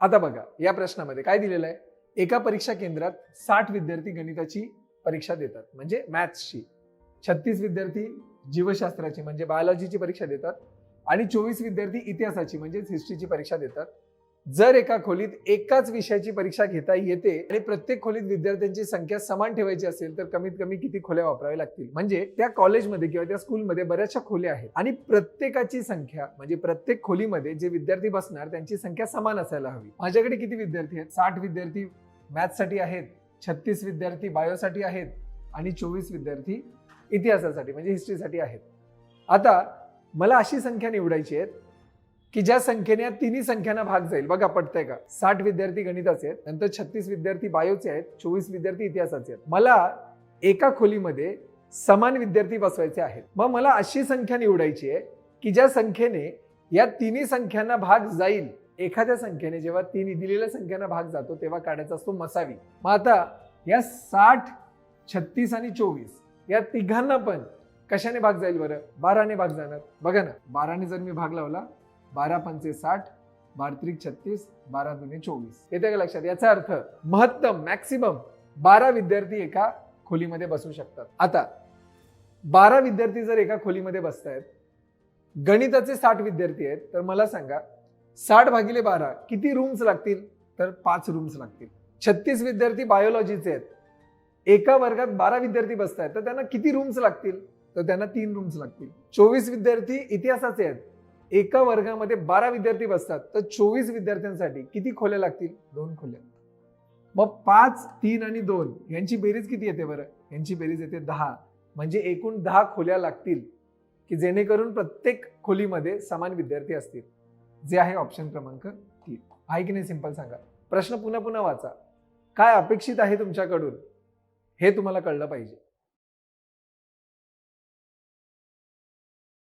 आता बघा या प्रश्नामध्ये काय दिलेलं आहे, एका परीक्षा केंद्रात 60 विद्यार्थी गणिताची परीक्षा देतात म्हणजे मॅथ्सची, 36 विद्यार्थी जीवशास्त्राची म्हणजे बायोलॉजीची परीक्षा देतात आणि 24 विद्यार्थी इतिहासाची म्हणजे हिस्ट्रीची परीक्षा देतात. जर एका खोलीत एकाच विषयाची परीक्षा घेता येते आणि प्रत्येक खोलीत विद्यार्थ्यांची संख्या समान ठेवायची असेल तर कमीत कमी किती खोल्या वापराव्या लागतील. म्हणजे त्या कॉलेजमध्ये किंवा त्या स्कूलमध्ये बऱ्याचशा खोल्या आहेत आणि प्रत्येकाची संख्या म्हणजे प्रत्येक खोलीमध्ये जे विद्यार्थी बसणार त्यांची संख्या समान असायला हवी. माझ्याकडे किती विद्यार्थी आहेत? 60 विद्यार्थी मॅथ्ससाठी आहेत, 36 विद्यार्थी बायोसाठी आहेत आणि 24 विद्यार्थी इतिहासासाठी म्हणजे हिस्ट्रीसाठी आहेत. आता मला अशी संख्या निवडायची आहे की ज्या संख्येने या तिन्ही संख्यांना भाग जाईल. बघा पटतंय का? 60 विद्यार्थी गणिताचे आहेत, नंतर 36 विद्यार्थी बायोचे आहेत, 24 विद्यार्थी इतिहासाचे आहेत. मला एका खोलीमध्ये समान विद्यार्थी बसवायचे आहेत. मग मला अशी संख्या निवडायची आहे की ज्या संख्येने या तिन्ही संख्यांना भाग जाईल. एखाद्या संख्येने जेव्हा तिन्ही दिलेल्या संख्यांना भाग जातो तेव्हा काढायचा असतो मसावी. मग आता या 60, 36 आणि 24 या तिघांना पण कशाने भाग जाईल बरं? 12 ने भाग जाणार. बघा ना, 12 ने जर मी भाग लावला 12 पंचे 60, 12 त्रिक 36, 12 दुने 24. येते का लक्षात? याचा अर्थ महत्तम मॅक्सिमम 12 विद्यार्थी एका खोलीमध्ये बसू शकतात. आता 12 विद्यार्थी जर एका खोलीमध्ये बसतायत, गणिताचे 60 विद्यार्थी आहेत, तर मला सांगा 60 भागिले 12 किती रूम्स लागतील? तर 5 रूम्स लागतील. 36 विद्यार्थी बायोलॉजीचे आहेत, एका वर्गात 12 विद्यार्थी बसतायत तर त्यांना किती रूम्स लागतील? तर त्यांना 3 रूम्स लागतील. 24 विद्यार्थी इतिहासाचे आहेत, एका वर्गामध्ये 12 विद्यार्थी बसतात तर 24 विद्यार्थ्यांसाठी किती खोल्या लागतील? 2 खोल्या. मग 5, 3 आणि 2 यांची बेरीज किती येते बरं? यांची बेरीज येते 10. म्हणजे एकूण 10 खोल्या लागतील की जेणेकरून प्रत्येक खोलीमध्ये समान विद्यार्थी असतील, जे आहे ऑप्शन क्रमांक 3. आहे की नाही? सिंपल सांगा. प्रश्न पुन्हा पुन्हा वाचा. काय अपेक्षित आहे तुमच्याकडून हे तुम्हाला कळलं पाहिजे.